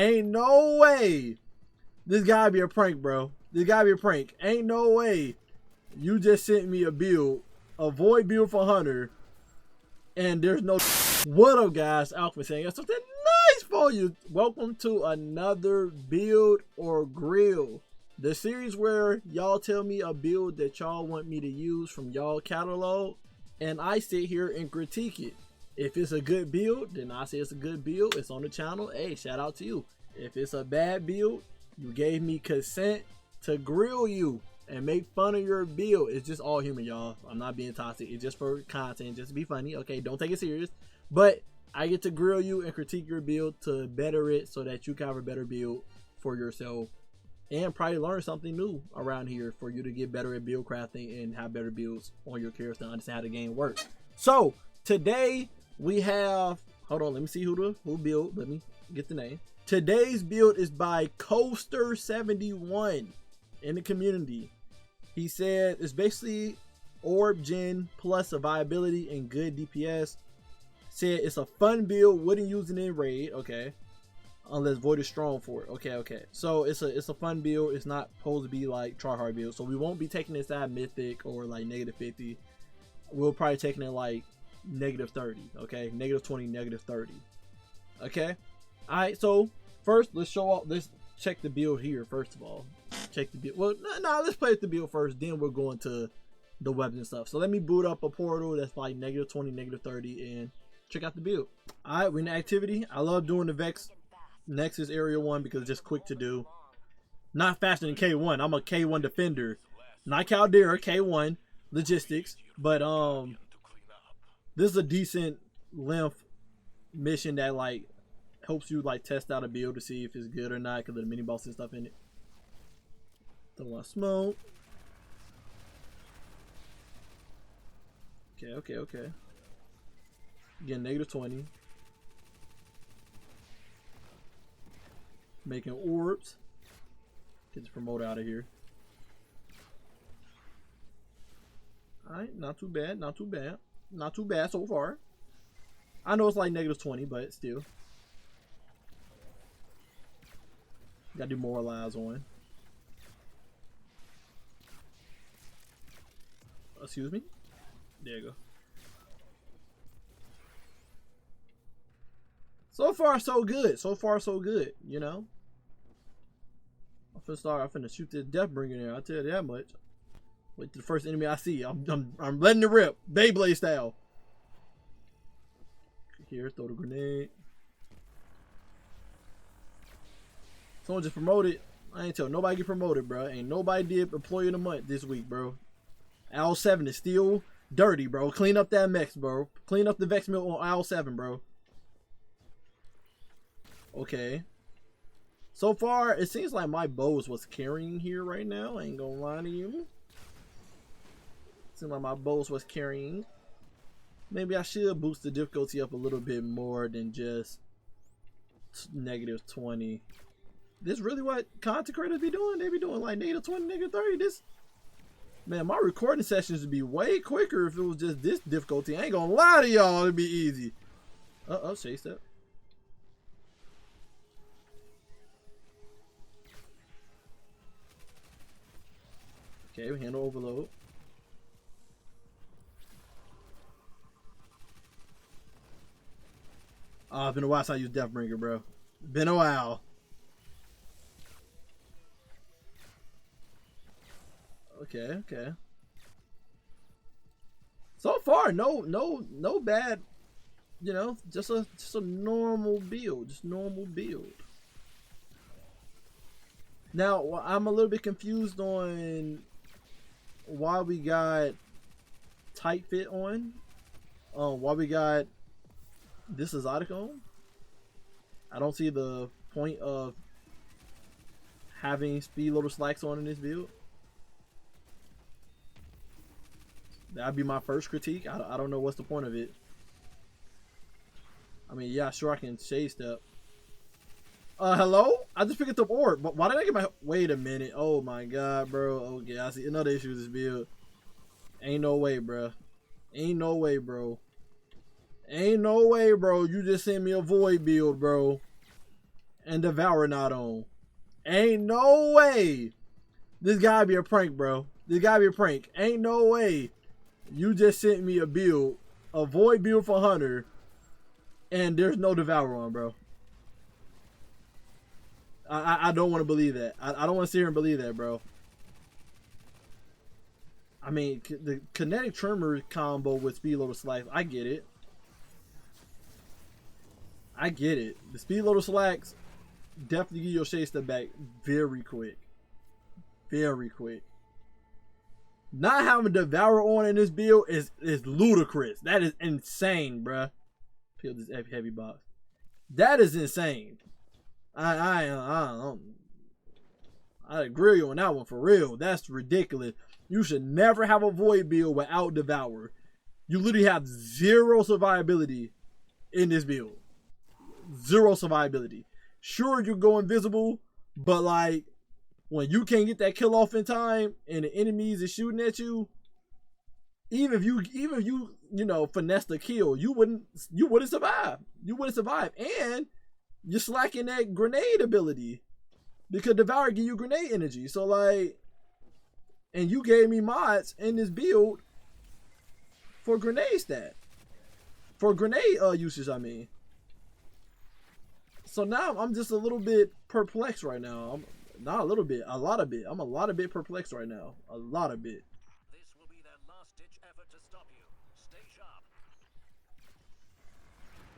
Ain't no way. This gotta be a prank, bro. This gotta be a prank. Ain't no way. You just sent me a build, a void build for Hunter, and there's no. What up, guys? Alchemist saying something nice for you. Welcome to another build or grill, the series where y'all tell me a build that y'all want me to use from y'all catalog, and I sit here and critique it. If it's a good build, then I say it's a good build. It's on the channel. Hey, shout out to you. If it's a bad build, you gave me consent to grill you and make fun of your build. It's just all human, y'all. I'm not being toxic. It's just for content, just to be funny. Okay, don't take it serious. But I get to grill you and critique your build to better it so that you can have a better build for yourself and probably learn something new around here for you to get better at build crafting and have better builds on your character and understand how the game works. So today we have, hold on, let me see who build. Let me get the name. Today's build is by Coaster71 in the community. He said it's basically orb gen plus survivability and good DPS. Said it's a fun build, wouldn't use it in raid, okay, unless void is strong for it. Okay, so it's a fun build. It's not supposed to be like try hard build, so we won't be taking this at mythic or like -50. We'll probably taking it like -30, okay, -20, -30, okay. All right, so first let's check the build here. First of all, check the build. Well, let's play with the build first, then we're going to the weapons and stuff. So let me boot up a portal that's like -20, -30, and check out the build. All right, we're in activity. I love doing the Vex Nexus area 1 because it's just quick to do. Not faster than K1. I'm a K1 defender, not Caldera. K1 logistics, but this is a decent length mission that like helps you like test out a build to see if it's good or not because of the mini boss and stuff in it. Don't want smoke. Okay. Again, -20. Making orbs. Get the promoter out of here. Alright, not too bad, not too bad. Not too bad so far. I know it's like -20, but still. Gotta demoralize on. Excuse me? There you go. So far, so good. So far, so good. You know. I'm finna shoot this Deathbringer there. I'll tell you that much. Wait to the first enemy I see. I'm letting it rip, Beyblade style. Here, throw the grenade. Someone just promoted. I ain't tell nobody get promoted, bro. Ain't nobody did employee of the month this week, bro. Al 7 is still dirty, bro. Clean up that mech, bro. Clean up the Vex Mill on Al 7, bro. Okay. So far, it seems like my bow is what's carrying here right now. I ain't gonna lie to you. Seems like my bow is what's carrying. Maybe I should boost the difficulty up a little bit more than just -20. This really what content creators be doing? They be doing like -20, -30. This, man, my recording sessions would be way quicker if it was just this difficulty. I ain't gonna lie to y'all, it'd be easy. Chase that. Okay, we handle overload. It's been a while since I used Deathbringer, bro. Been a while. Okay. So far, no bad. You know, just a normal build, just normal build. Now I'm a little bit confused on why we got tight fit on. Why we got this exotic on. I don't see the point of having speed loader slacks on in this build. That'd be my first critique. I don't know what's the point of it. I mean, yeah, sure I can shade step. Hello? I just picked up orb, but why did I get my... Wait a minute. Oh my god, bro. Okay, I see another issue with this build. Ain't no way, bro. Ain't no way, bro. Ain't no way, bro. You just sent me a void build, bro. and Devour not on. Ain't no way. This gotta be a prank, bro. This gotta be a prank. Ain't no way. You just sent me a build, a Void build for Hunter, and there's no Devour on, bro. I don't want to believe that. I don't want to sit here and believe that, bro. I mean, the kinetic tremor combo with speed loader slacks, I get it. I get it. The speed loader slacks definitely give your shade step back very quick. Very quick. Not having Devour on in this build is ludicrous. That is insane, bruh. Peel this heavy box. That is insane. I agree with you on that one for real. That's ridiculous. You should never have a Void build without Devour. You literally have zero survivability in this build. Zero survivability. Sure, you go invisible, but like when you can't get that kill off in time and the enemies is shooting at you, even if you finesse the kill, you wouldn't survive. You wouldn't survive, and you're slacking that grenade ability because Devour give you grenade energy. So like, and you gave me mods in this build for grenade stat, for grenade usage. I mean, so now I'm just a little bit perplexed right now. I'm not a little bit, a lot of bit. I'm a lot of bit perplexed right now. A lot of bit. This will be their last ditch effort to stop you. Stay sharp.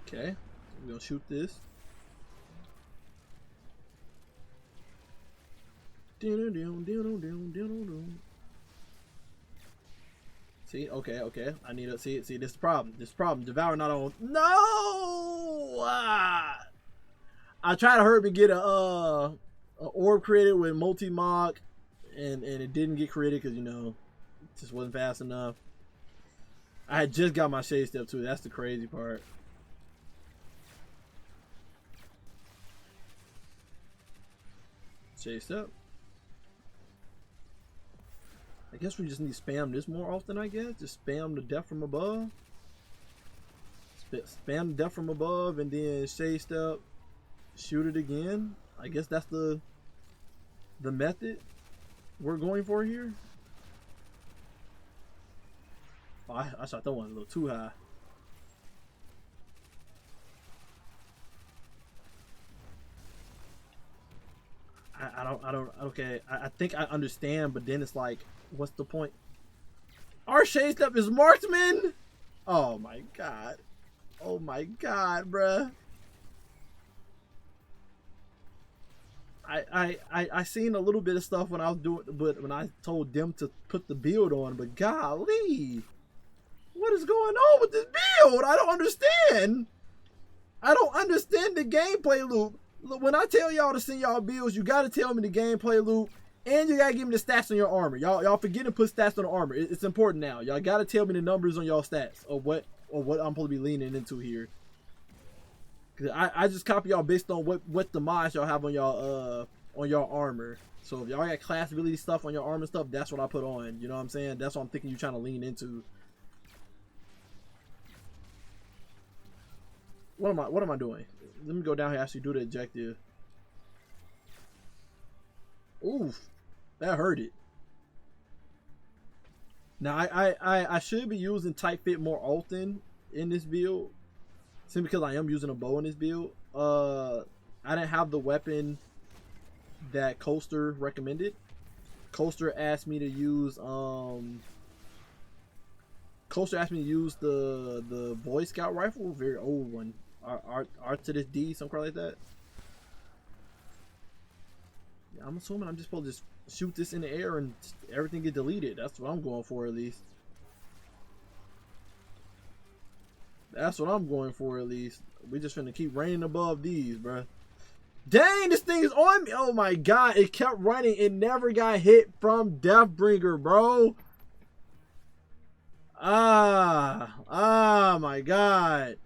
Okay, we're gonna shoot this. See, okay. I need to see. This is the problem. This problem. Devour not on. No. I tried to hurry me get a orb created with multi-mock, and it didn't get created because it just wasn't fast enough. I had just got my shade step too. That's the crazy part. Shade step. I guess we just need to spam this more often, I guess. Just spam the death from above. Spam the death from above and then shade step. Shoot it again. I guess that's the method we're going for here. Oh, I shot that one a little too high. Okay, I think I understand, but then it's like, what's the point? Our shade step is marksman. Oh my god. Oh my god, bruh. I seen a little bit of stuff when I was doing, but when I told them to put the build on, but golly, what is going on with this build? I don't understand. I don't understand the gameplay loop. When I tell y'all to send y'all builds, you gotta tell me the gameplay loop, and you gotta give me the stats on your armor. Y'all forget to put stats on the armor. It's important now. Y'all gotta tell me the numbers on y'all stats or what I'm supposed to be leaning into here. Cause I just copy y'all based on what the mods y'all have on y'all armor. So if y'all got class ability stuff on your armor stuff, that's what I put on. You know what I'm saying? That's what I'm thinking you're trying to lean into. What am I doing? Let me go down here and actually do the objective. Oof, that hurt it. Now I should be using tight fit more often in this build, simply because I am using a bow in this build. I didn't have the weapon that Coaster recommended. Coaster asked me to use the Boy Scout rifle, very old one. R to this D, something like that. Yeah, I'm assuming I'm just supposed to just shoot this in the air and everything get deleted. That's what I'm going for, at least. That's what I'm going for, at least. We just finna keep raining above these, bruh. Dang, this thing is on me. Oh my god, it kept running. It never got hit from Deathbringer, bro. Ah, my god.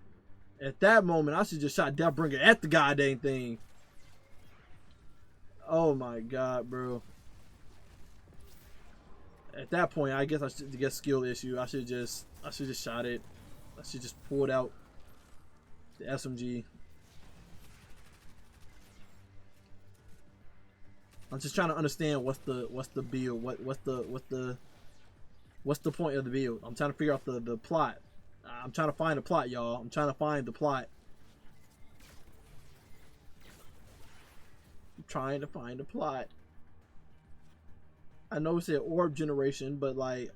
At that moment, I should just shot Deathbringer at the goddamn thing. Oh my god, bro. At that point, I guess I should get skill issue. I should just shot it. I should just pulled out the SMG. I'm just trying to understand what's the build, what's the point of the build. I'm trying to figure out the plot. I'm trying to find the plot, y'all. I'm trying to find the plot. I'm trying to find the plot. I know it said orb generation, but like,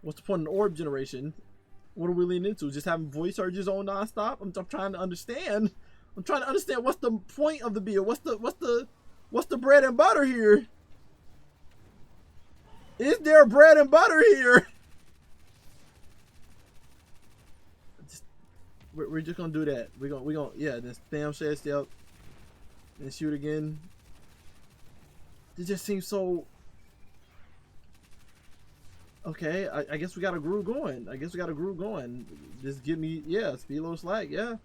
what's the point of orb generation? What are we leaning into? Just having voice surges on nonstop? I'm trying to understand. I'm trying to understand what's the point of the build. What's the bread and butter here? Is there bread and butter here? We're just gonna do that. We're gonna yeah. Then spam shed step and shoot again. It just seems so. Okay, I guess we got a groove going. Just give me, yeah, speed low slack, yeah.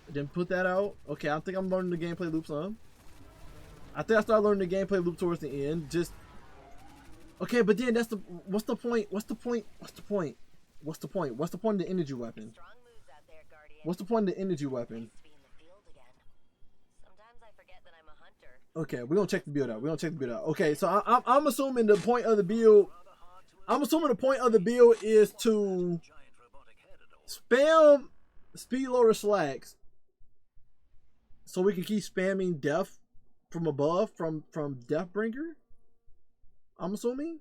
Then put that out. Okay, I think I'm learning the gameplay loop some. I think I started learning the gameplay loop towards the end. Just okay, but then that's what's the point? What's the point of the energy weapon? What's the point of the energy weapon? Okay, we're gonna check the build out. Okay, so I'm assuming the point of the build. I'm assuming the point of the build is to spam speed loader slacks so we can keep spamming death from above from Deathbringer. I'm assuming.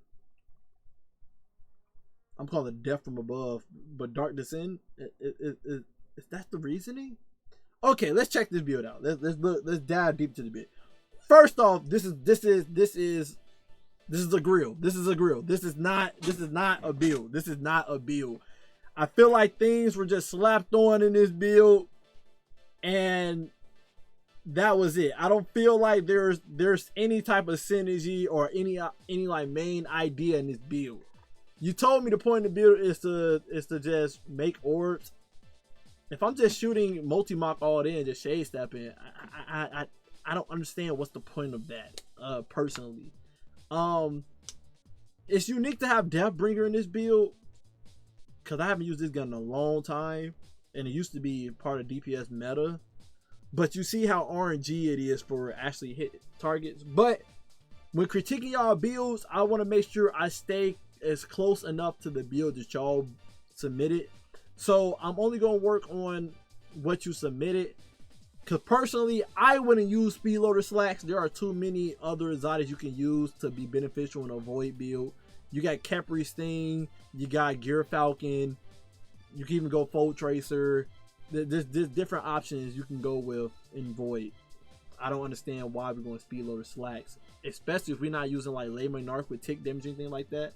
I'm calling it death from above, but dark descent. Is that the reasoning? Okay, let's check this build out. Let's dive deep to the bit. First off, this is a grill. This is not a build. I feel like things were just slapped on in this build, and that was it. I don't feel like there's any type of synergy or any like main idea in this build. You told me the point of the build is to just make orbs. If I'm just shooting multi-mock all in, just shade stepping, I don't understand what's the point of that. Personally. It's unique to have Deathbringer in this build because I haven't used this gun in a long time, and it used to be part of DPS meta. But you see how RNG it is for actually hit targets. But when critiquing y'all builds, I want to make sure I stay as close enough to the build that y'all submitted. So I'm only gonna work on what you submitted. Cause personally, I wouldn't use speed loader slacks. There are too many other exotics you can use to be beneficial in a void build. You got Capri Sting, you got Gear Falcon, you can even go Fold Tracer. There's different options you can go with in void. I don't understand why we're going speed loader slacks, especially if we're not using like Layman Narc with tick damage or anything like that.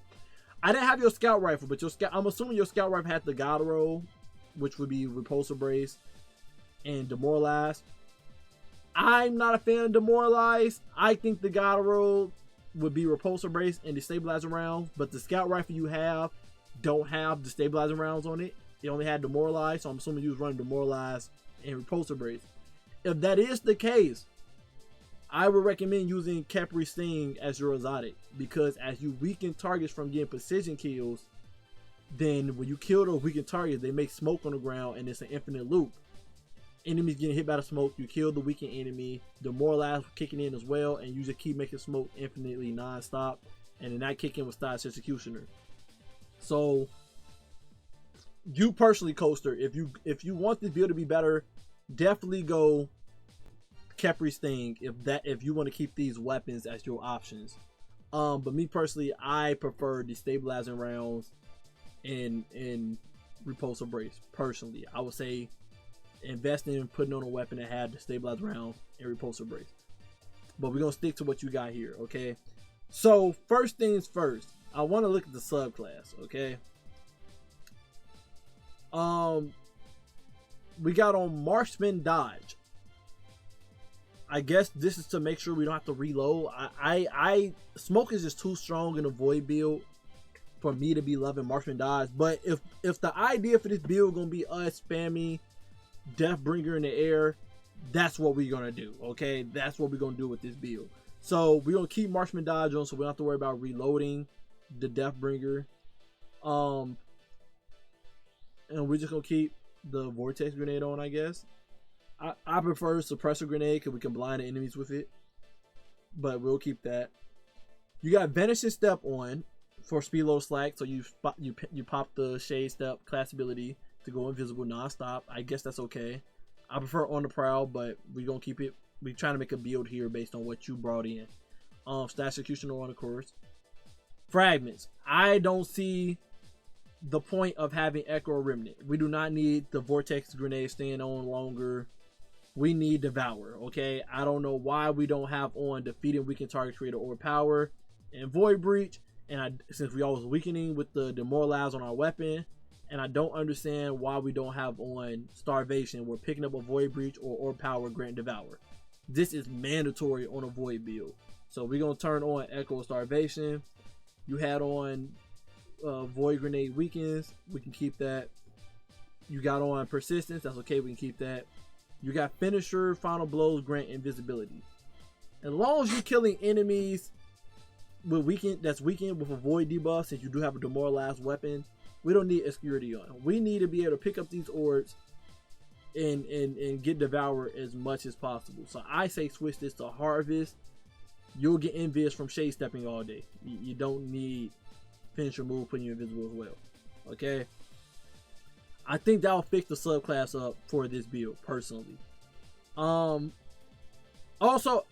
I didn't have your scout rifle, but I'm assuming your scout rifle had the God roll, which would be repulsor brace and demoralize. I'm not a fan of demoralize. I think the God roll would be repulsor brace and destabilizing rounds, but the scout rifle you have don't have destabilizing rounds on it. It only had demoralize, so I'm assuming you was running demoralize and repulsor brace. If that is the case, I would recommend using Capri Sting as your exotic, because as you weaken targets from getting precision kills, then when you kill those weakened targets, they make smoke on the ground and it's an infinite loop. Enemies getting hit by the smoke, you kill the weakened enemy, demoralize kicking in as well, and you just keep making smoke infinitely non-stop, and then that kick in with Status Executioner. So you personally, Coaster, if you want this build to be better, definitely go Capri Sting if you want to keep these weapons as your options. But me personally, I prefer destabilizing rounds and repulsor brace. Personally, I would say invest in putting on a weapon that had destabilized rounds and repulsor brace. But we're gonna stick to what you got here, okay? So first things first, I want to look at the subclass, okay? We got on Marksman Dodge. I guess this is to make sure we don't have to reload. I smoke is just too strong in a void build for me to be loving Marksman Dodge. But if the idea for this build gonna be us spamming Deathbringer in the air, that's what we're gonna do. Okay, that's what we're gonna do with this build. So we're gonna keep Marksman Dodge on, so we don't have to worry about reloading the Deathbringer. And we're just gonna keep the Vortex Grenade on, I guess. I prefer Suppressor Grenade because we can blind the enemies with it. but we'll keep that. You got Vanishing Step on for speed low slack, so you pop the Shade Step class ability to go invisible non-stop. I guess that's okay. I prefer On the Prowl, but we're gonna keep it. We're trying to make a build here based on what you brought in. Stash Executioner on, of course. Fragments. I don't see the point of having Echo or Remnant. We do not need the Vortex Grenade staying on longer. We need Devour, okay? I don't know why we don't have on Defeating Weakened Target Creator or Power and Void Breach. And since we always weakening with the Demoralize on our weapon, and I don't understand why we don't have on Starvation. We're picking up a Void Breach or Power Grant Devour. This is mandatory on a Void build. So we're going to turn on Echo Starvation. You had on Void Grenade Weakens. We can keep that. You got on Persistence. That's okay. We can keep that. You got Finisher, Final Blows, Grant Invisibility. As long as you're killing enemies with that's weakened with a Void debuff, since you do have a Demoralized weapon, we don't need Obscurity on. We need to be able to pick up these orbs and get Devour as much as possible. So I say switch this to Harvest. You'll get Envious from Shade Stepping all day. You don't need Finisher move putting you invisible as well. Okay? I think that'll fix the subclass up for this build, personally. Also,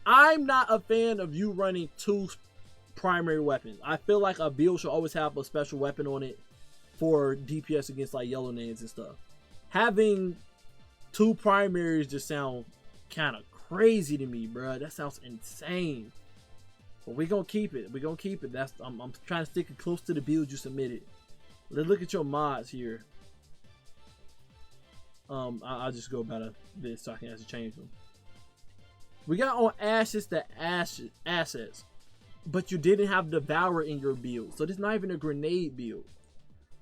I'm not a fan of you running 2 primary weapons. I feel like a build should always have a special weapon on it for DPS against like yellow names and stuff. Having 2 primaries just sound kind of crazy to me, bro. That sounds insane. But we're gonna keep it. We're gonna keep it. I'm trying to stick it close to the build you submitted. Let's look at your mods here. I'll just go about this so I can actually change them. We got on Ashes the assets, but you didn't have Devour in your build, so this is not even a grenade build.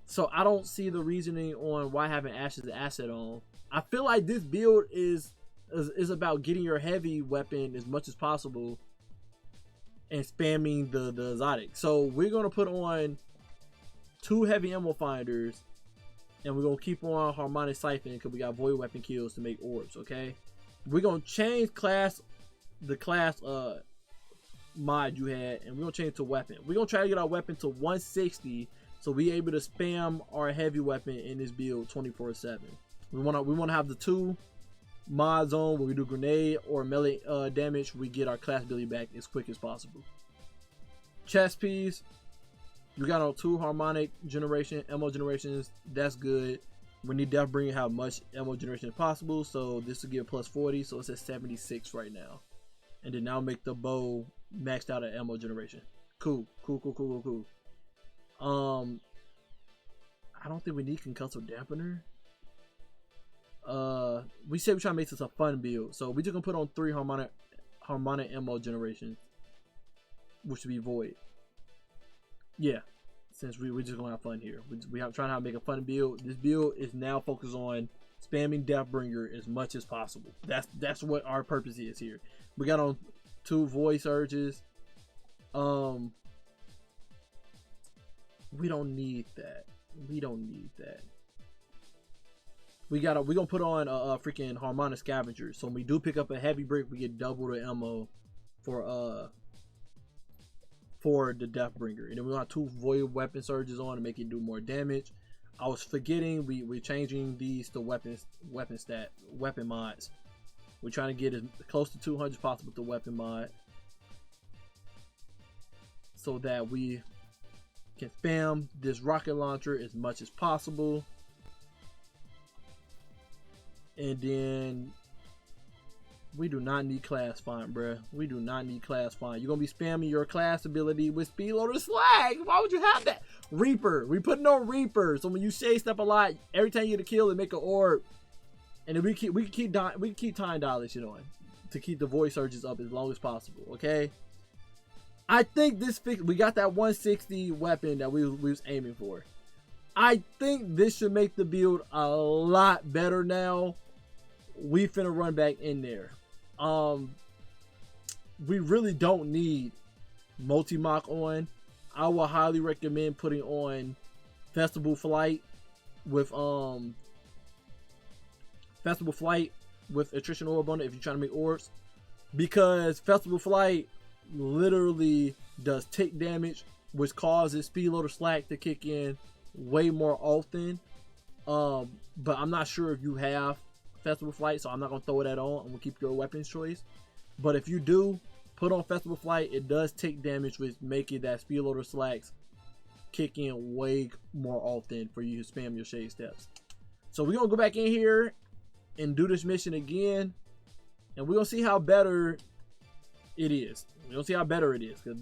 So I don't see the reasoning on why having Ashes the asset on. I feel like this build is about getting your heavy weapon as much as possible and spamming the exotic. So we're gonna put on 2 heavy ammo finders. And we're going to keep on Harmonic Siphon because we got Void Weapon kills to make orbs, okay? We're going to change the class mod you had, and we're going to change it to weapon. We're going to try to get our weapon to 160 so we're able to spam our heavy weapon in this build 24/7. We want to have the 2 mods on where we do grenade or melee damage. We get our class ability back as quick as possible. Chest piece. You got on 2 harmonic generation, ammo generations. That's good. We need Deathbringer to have much ammo generation as possible. So this will give plus 40. So it's at 76 right now. And then now make the bow maxed out at ammo generation. Cool. I don't think we need Concussive Dampener. We said we're trying to make this a fun build. So we just gonna put on 3 harmonic ammo generations, which would be void. Yeah, since we're just gonna have fun here. We're trying to make a fun build. This build is now focused on spamming Deathbringer as much as possible. That's what our purpose is here. We got on 2 void surges. We don't need that. We're gonna put on a freaking harmonic scavenger. So when we do pick up a heavy brick, we get double the ammo for the Deathbringer. And then we got 2 void weapon surges on to make it do more damage. I was forgetting we're changing these to weapon mods. We're trying to get as close to 200 as possible with the weapon mod, so that we can spam this rocket launcher as much as possible. And then we do not need class find, bruh. We do not need class find. You're gonna be spamming your class ability with speed loader slag. Why would you have that? Reaper. We putting on Reaper. So when you shade step a lot, every time you get a kill, they make an orb. And then we can keep time dollars, you know, to keep the void surges up as long as possible. Okay. I think this we got that 160 weapon that we was aiming for. I think this should make the build a lot better now. We finna run back in there. We really don't need multi-mock on. I will highly recommend putting on Festival Flight with Attrition Orb on it if you're trying to make orbs, because Festival Flight literally does tick damage, which causes speed loader slack to kick in way more often. But I'm not sure if you have Festival Flight, so I'm not gonna throw that on. I'm gonna keep your weapons choice. But if you do put on Festival Flight, it does tick damage, which make it that speed loader slacks kick in way more often for you to spam your shade steps. So we're gonna go back in here and do this mission again, and we're gonna see how better it is. We're gonna see how better it is, because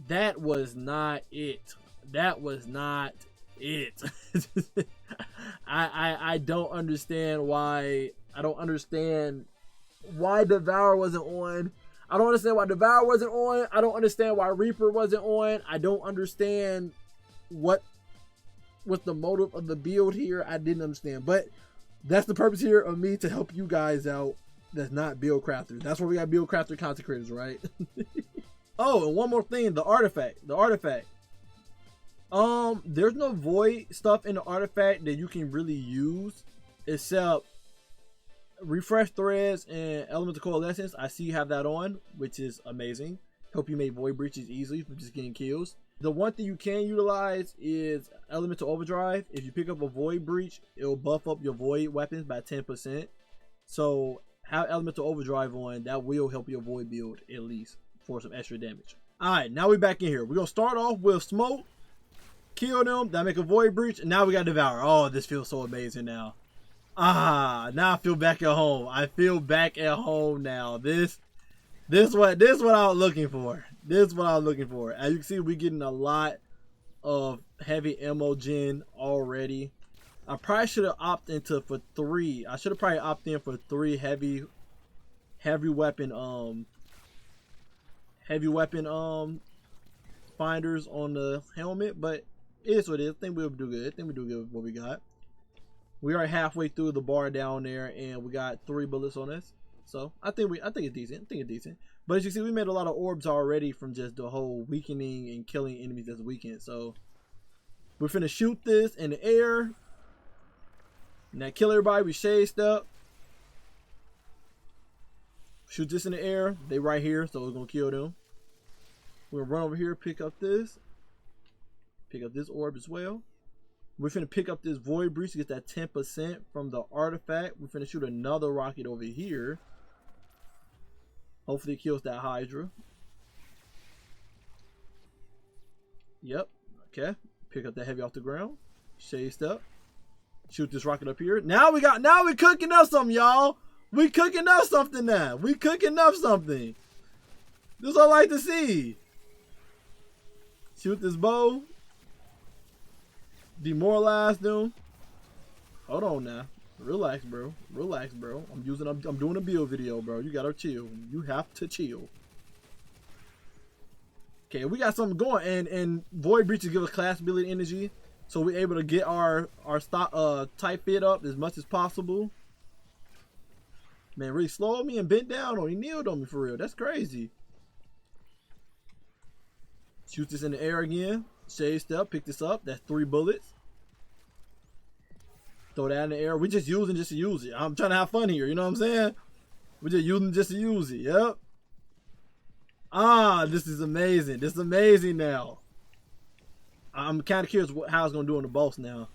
that was not it. That was not it. I don't understand why. I don't understand why Devour wasn't on. I don't understand why Devour wasn't on. I don't understand why Reaper wasn't on. I don't understand what was the motive of the build here. I didn't understand. But that's the purpose here of me to help you guys out that's not build crafters. That's why we got build crafter content creators, right? Oh, and one more thing, the artifact. The artifact. There's no void stuff in the artifact that you can really use except refresh threads and elemental coalescence. I see you have that on, which is amazing. Help you make void breaches easily from just getting kills. The one thing you can utilize is elemental overdrive. If you pick up a void breach, it'll buff up your void weapons by 10%. So have elemental overdrive on. That will help your void build at least for some extra damage. All right, now we're back in here. We're gonna start off with smoke, kill them, that make a void breach, and now we got devour. Oh, this feels so amazing now. Now I feel back at home. I feel back at home now. This what I was looking for. This is what I was looking for. As you can see, we're getting a lot of heavy ammo gen already. I probably should have opted into for 3. I should have probably opted in for 3 heavy weapon finders on the helmet, but it is what it is. I think we'll do good. I think we do good with what we got. We are halfway through the bar down there, and we got 3 bullets on us. So I think it's decent. I think it's decent. But as you see, we made a lot of orbs already from just the whole weakening and killing enemies that's weakened. So we're finna shoot this in the air. Now kill everybody. We shade step. Shoot this in the air. They right here, so we're gonna kill them. We're gonna run over here, pick up this orb as well. We're finna pick up this void breach to get that 10% from the artifact. We're finna shoot another rocket over here. Hopefully it kills that Hydra. Yep. Okay. Pick up that heavy off the ground. Shade step. Shoot this rocket up here. Now we cooking up something, y'all. We cooking up something now. We cooking up something. This is what I like to see. Shoot this bow. Demoralize them. Hold on now. Relax, bro. Relax, bro. I'm doing a build video, bro. You gotta chill. You have to chill. Okay, we got something going, and void breaches give us class ability energy, so we're able to get our type fit up as much as possible. Man, really slowed me and bent down on me, kneeled on me for real. That's crazy. Shoot this in the air again. Shade step, pick this up. That's 3 bullets. Throw that in the air. We're just using just to use it. I'm trying to have fun here. You know what I'm saying? We're just using just to use it. Yep. This is amazing. This is amazing now. I'm kind of curious how it's going to do on the boss now.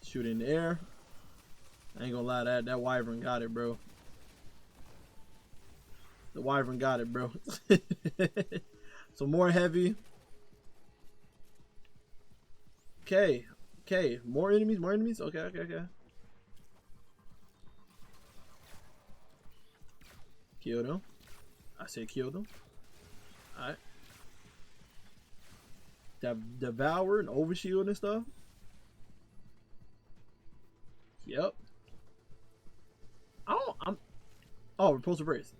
Shoot in the air. I ain't going to lie, that wyvern got it, bro. The wyvern got it, bro. So more heavy. Okay. Okay. More enemies. More enemies. Okay. Okay. Okay. Kill them. I said kill them. Alright. Devour and overshield and stuff. Yep. Oh, repulsive brace.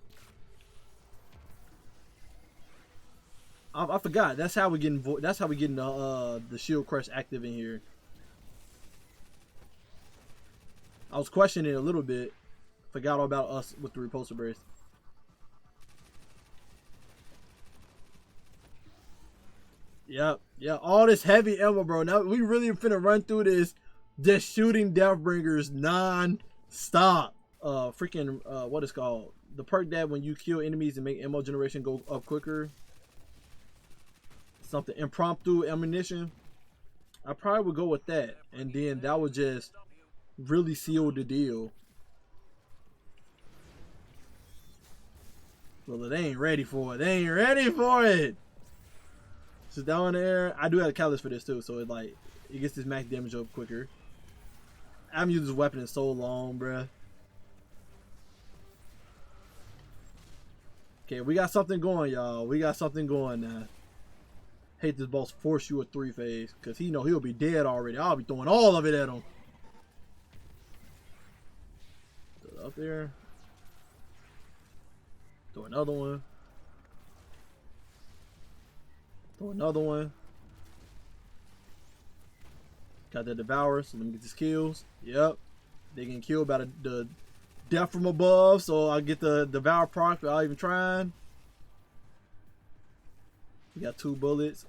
I forgot. That's how we getting. That's how we getting the shield crush active in here. I was questioning it a little bit. Forgot all about us with the repulsor brace. Yep. Yeah. All this heavy ammo, bro. Now we really finna run through this. Just shooting Deathbringers non-stop. freaking what is called, the perk that when you kill enemies and make ammo generation go up quicker, something impromptu ammunition. I probably would go with that, and then that would just really seal the deal. Well, they ain't ready for it. They ain't ready for it. So down there, I do have a catalyst for this too, so it gets this max damage up quicker. I haven't used this weapon in so long, bruh. Okay, we got something going, y'all. We got something going now. Hate this boss force you a 3-phase, because he know he'll be dead already. I'll be throwing all of it at him. Throw it up there. Throw another one. Throw another one. Got the Devour, so let me get these kills. Yep. They getting killed by the death from above, so I get the Devour proc without even trying. We got 2 bullets.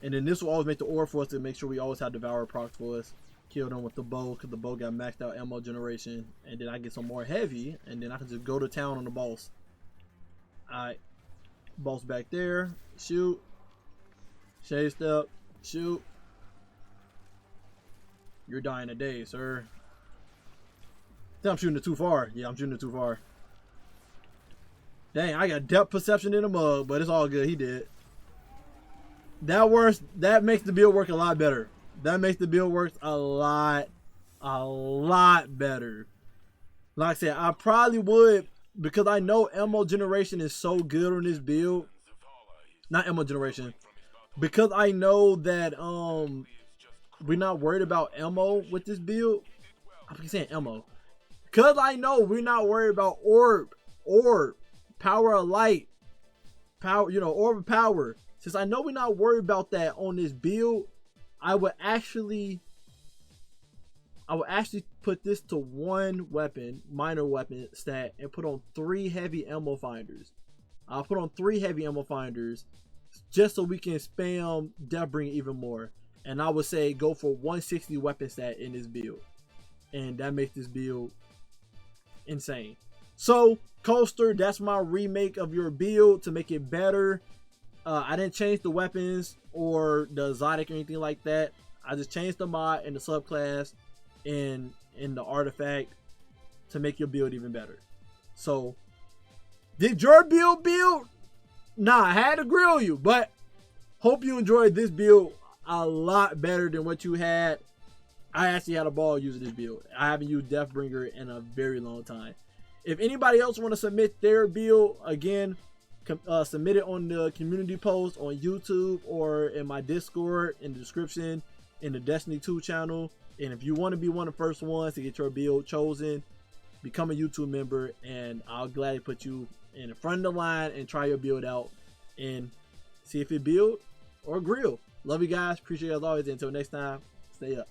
And then this will always make the orb for us to make sure we always have Devour proc for us. Kill them with the bow, because the bow got maxed out ammo generation. And then I get some more heavy, and then I can just go to town on the boss. Alright. Boss back there. Shoot. Shade step. Shoot. You're dying today, sir. I think I'm shooting it too far. Yeah, I'm shooting it too far. Dang, I got depth perception in the mug, but it's all good. He did. That works. That makes the build work a lot better. That makes the build work a lot better. Like I said, I probably would, because I know ammo generation is so good on this build. Not ammo generation. Because I know that we're not worried about ammo with this build. I keep saying ammo. Because I know we're not worried about orb, power of light, power, orb of power. Since I know we're not worried about that on this build, I would actually put this to 1 weapon, minor weapon stat, and put on 3 heavy ammo finders. I'll put on 3 heavy ammo finders just so we can spam Deathbringer even more. And I would say go for 160 weapon stat in this build. And that makes this build insane. So, Coaster, that's my remake of your build to make it better. I didn't change the weapons or the exotic or anything like that. I just changed the mod and the subclass and the artifact to make your build even better. So, did your build? Nah, I had to grill you, but hope you enjoyed this build a lot better than what you had. I actually had a ball using this build. I haven't used Deathbringer in a very long time. If anybody else want to submit their build, again, submit it on the community post on YouTube or in my Discord in the description in the Destiny 2 channel. And if you want to be one of the first ones to get your build chosen, become a YouTube member, and I'll gladly put you in the front of the line and try your build out and see if it build or grill. Love you guys. Appreciate you as always. Until next time, stay up.